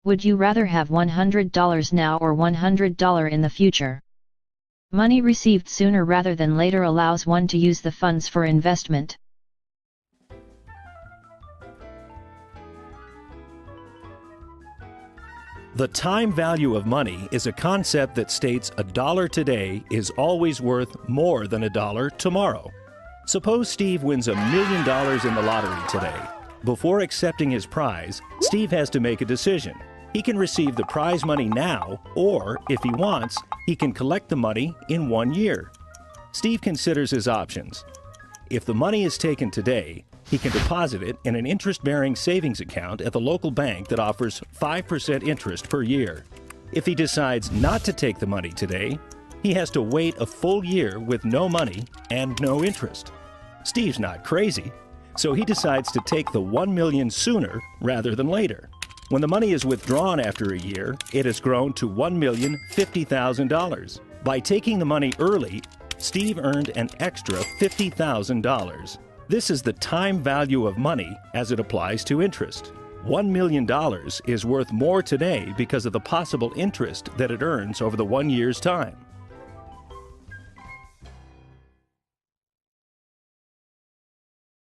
Would you rather have $100 now or $100 in the future? Money received sooner rather than later allows one to use the funds for investment. The time value of money is a concept that states a dollar today is always worth more than a dollar tomorrow. Suppose Steve wins $1 million in the lottery today. Before accepting his prize, Steve has to make a decision. He can receive the prize money now, or, if he wants, he can collect the money in 1 year. Steve considers his options. If the money is taken today, he can deposit it in an interest-bearing savings account at the local bank that offers 5% interest per year. If he decides not to take the money today, he has to wait a full year with no money and no interest. Steve's not crazy, so he decides to take the $1 million sooner rather than later. When the money is withdrawn after a year, it has grown to $1,050,000. By taking the money early, Steve earned an extra $50,000. This is the time value of money as it applies to interest. $1 million is worth more today because of the possible interest that it earns over the 1 year's time.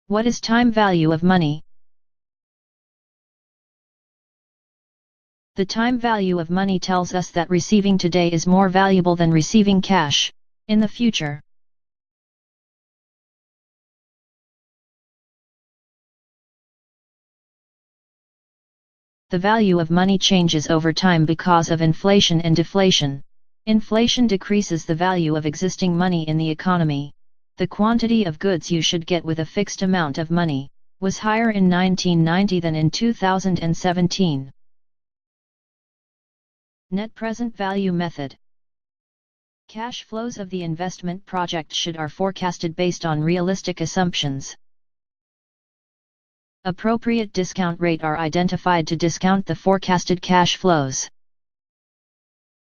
What is time value of money? The time value of money tells us that receiving today is more valuable than receiving cash in the future. The value of money changes over time because of inflation and deflation. Inflation decreases the value of existing money in the economy. The quantity of goods you should get with a fixed amount of money was higher in 1990 than in 2017. Net present value method. Cash flows of the investment project are forecasted based on realistic assumptions. Appropriate discount rate are identified to discount the forecasted cash flows.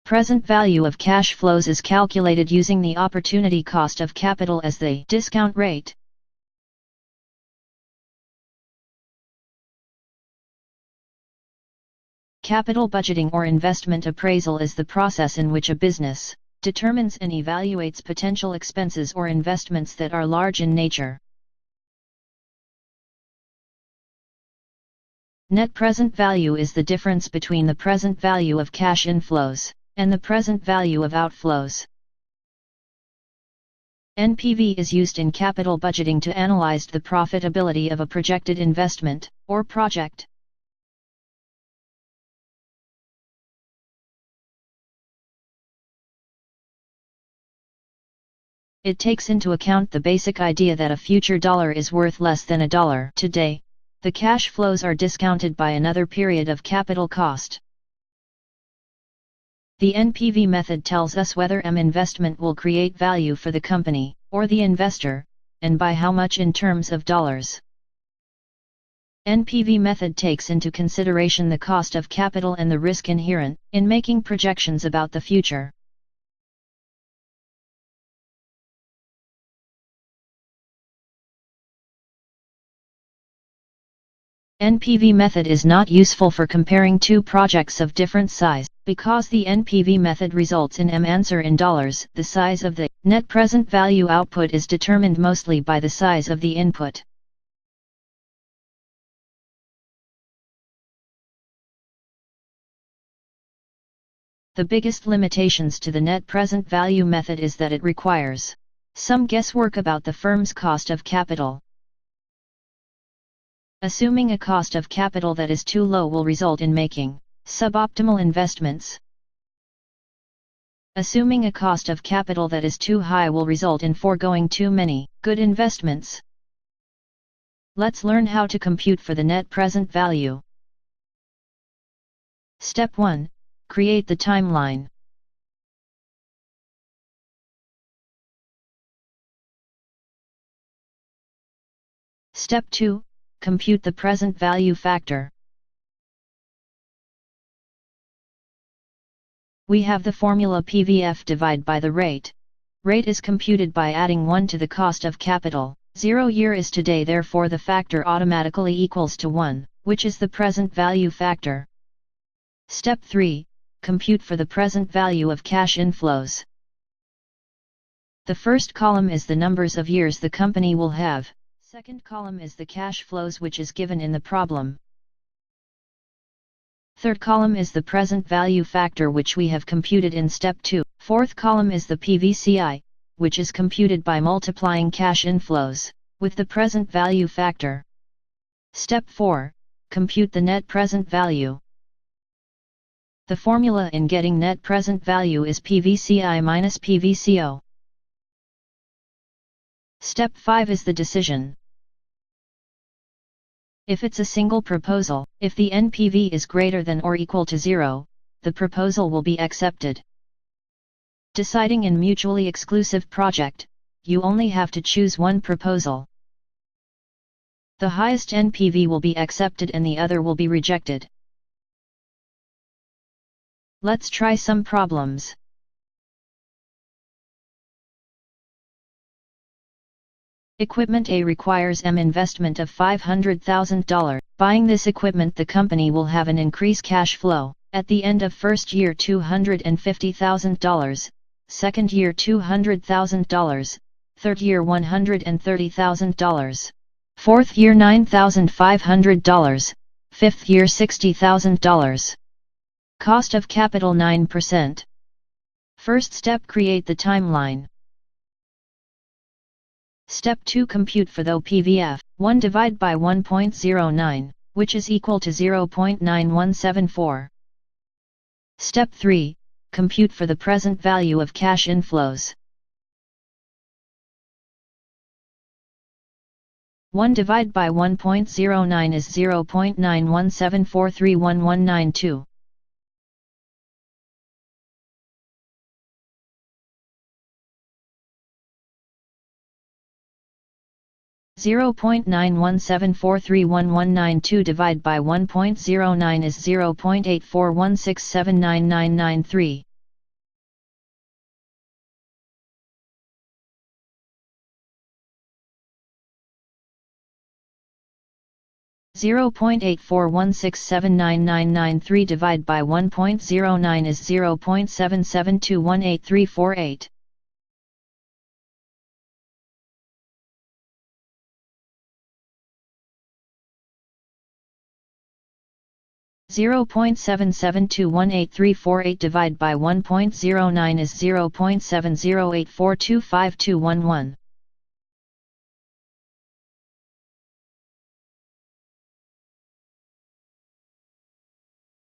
Present value of cash flows is calculated using the opportunity cost of capital as the discount rate. Capital budgeting or investment appraisal is the process in which a business determines and evaluates potential expenses or investments that are large in nature. Net present value is the difference between the present value of cash inflows and the present value of outflows. NPV is used in capital budgeting to analyze the profitability of a projected investment or project. It takes into account the basic idea that a future dollar is worth less than a dollar today. The cash flows are discounted by another period of capital cost. The NPV method tells us whether an investment will create value for the company or the investor, and by how much in terms of dollars. NPV method takes into consideration the cost of capital and the risk inherent in making projections about the future. NPV method is not useful for comparing two projects of different size, because the NPV method results in an answer in dollars. The size of the net present value output is determined mostly by the size of the input. The biggest limitations to the net present value method is that it requires some guesswork about the firm's cost of capital. Assuming a cost of capital that is too low will result in making suboptimal investments. Assuming a cost of capital that is too high will result in foregoing too many good investments. Let's learn how to compute for the net present value. Step 1. Create the timeline. Step 2. Compute the present value factor. We have the formula PVF divide by the rate. Rate is computed by adding 1 to the cost of capital. 0 year is today, therefore the factor automatically equals to 1, which is the present value factor. Step 3. Compute for the present value of cash inflows. The first column is the numbers of years the company will have. Second column is the cash flows which is given in the problem. Third column is the present value factor which we have computed in step 2. Fourth column is the PVCI, which is computed by multiplying cash inflows with the present value factor. Step 4. Compute the net present value. The formula in getting net present value is PVCI minus PVCO. Step 5 is the decision. If it's a single proposal, if the NPV is greater than or equal to 0, the proposal will be accepted. Deciding in mutually exclusive project, you only have to choose one proposal. The highest NPV will be accepted and the other will be rejected. Let's try some problems. Equipment A requires M investment of $500,000. Buying this equipment, the company will have an increased cash flow. At the end of first year $250,000, second year $200,000, third year $130,000, fourth year $9,500, fifth year $60,000. Cost of capital 9%. First step, create the timeline. Step 2, compute for the PVF. 1 divide by 1.09, which is equal to 0.9174. Step 3, compute for the present value of cash inflows. 1 divide by 1.09 is 0.9174311192. (0.9174311192) divide by 1.09 is 0.8416799993. (0.8416799993) divide by 1.09 is 0.77218348. 0.77218348 divided by 1.09 is 0.7084252211.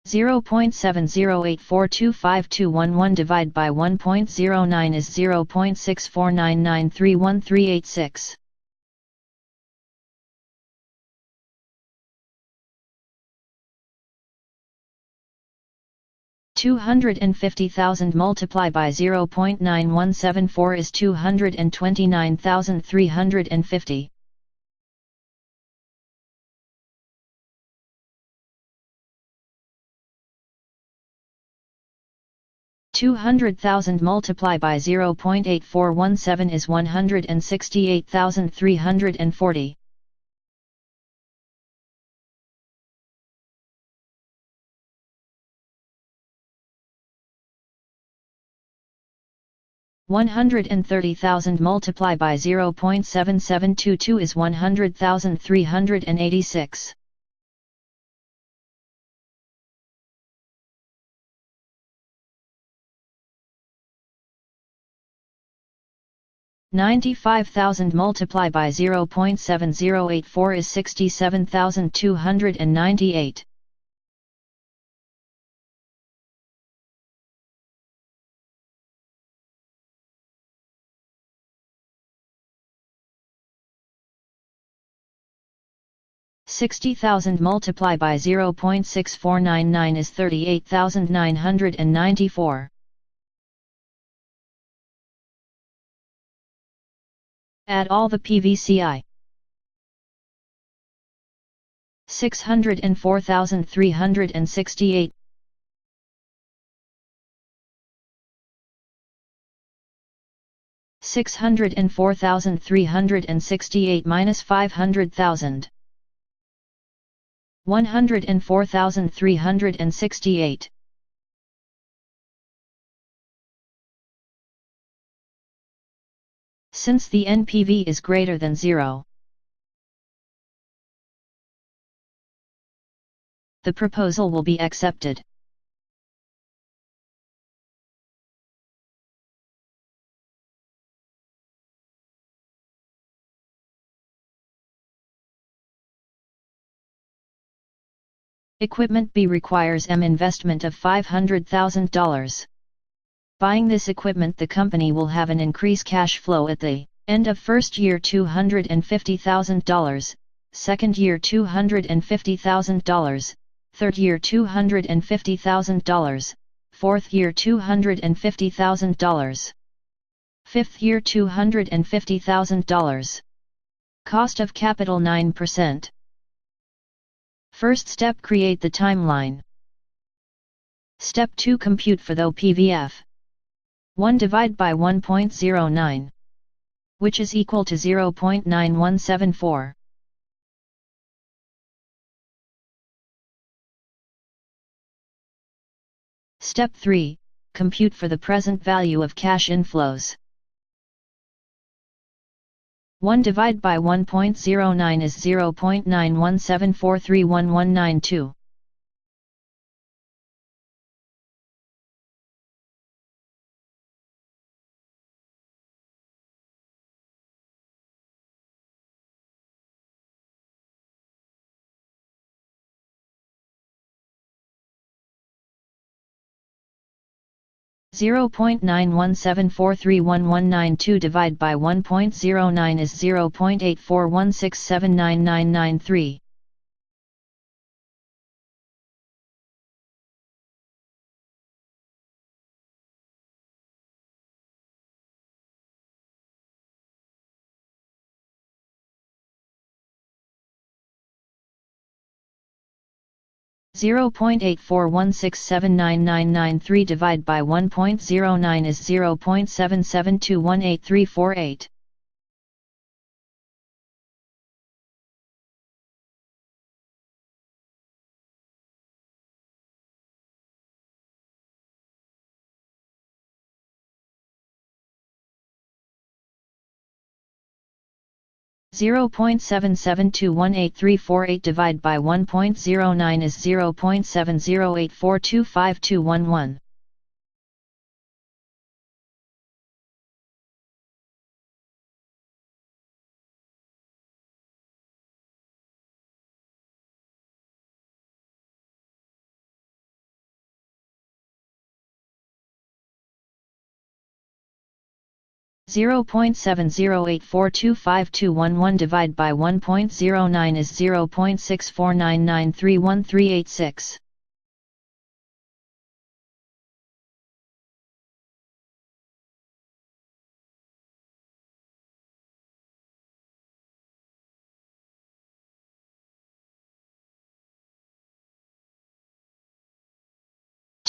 (0.7084252211) divided by 1.09 is 0.6499313886. $250,000 multiplied by 0.9174 is 229,350. $200,000 multiplied by 0.8417 is 168,340. $130,000 multiplied by 0.7722 is 100,386. $95,000 multiplied by 0.7084 is 67,298. $60,000 multiplied by 0.6499 is 38,994. Add all the PVCI. 604,368. $604,368 minus 500,000. 104,368. Since the NPV is greater than 0, the proposal will be accepted. Equipment B requires investment of $500,000. Buying this equipment, the company will have an increased cash flow at the end of first year $250,000, second year $250,000, third year $250,000, fourth year $250,000, fifth year $250,000. Cost of capital 9%. First step, create the timeline. Step 2, compute for the PVF. 1 divide by 1.09, which is equal to 0.9174. Step 3, compute for the present value of cash inflows. 1 divide by 1.09 is 0.9174311192. (0.9174311192) divide by 1.09 is 0.8416799993. (0.8416799993) divide by 1.09 is 0.77218348. (0.77218348) divide by 1.09 is 0.7084252211. (0.7084252211) divide by 1.09 is 0.6499313886.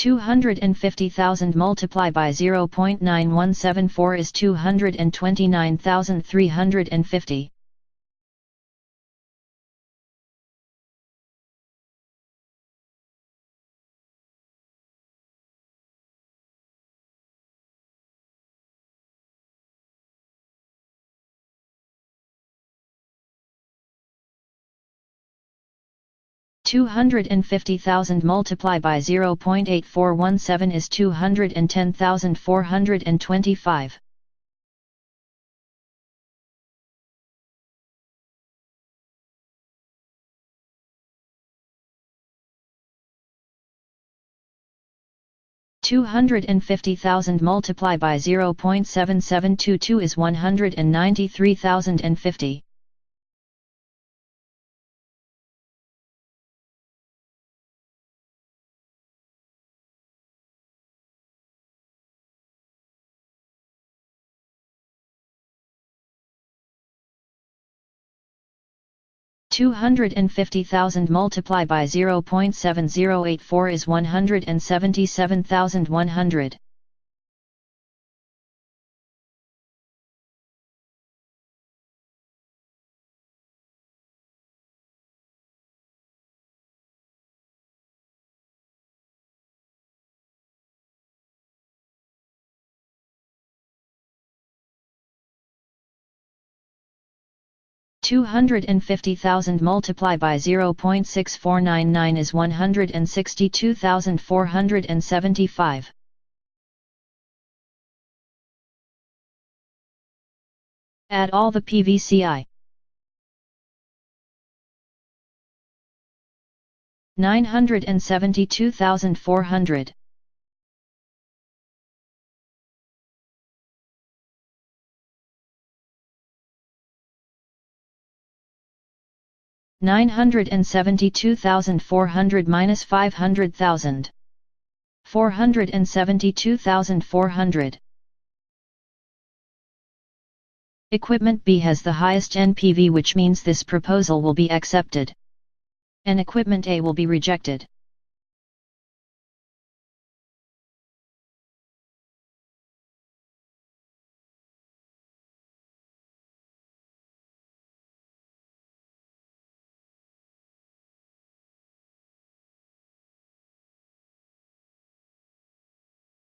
$250,000 multiplied by 0.9174 is 229,350. $250,000 multiplied by 0.8417 is 210,425. $250,000 multiplied by 0.7722 is 193,050. $250,000 multiplied by 0.7084 is 177,100. 250,000 multiplied by 0.6499 is 162,475. Add all the PVCI. 972,400. $972,400 minus 500,000. 472,400. Equipment B has the highest NPV, which means this proposal will be accepted, and equipment A will be rejected.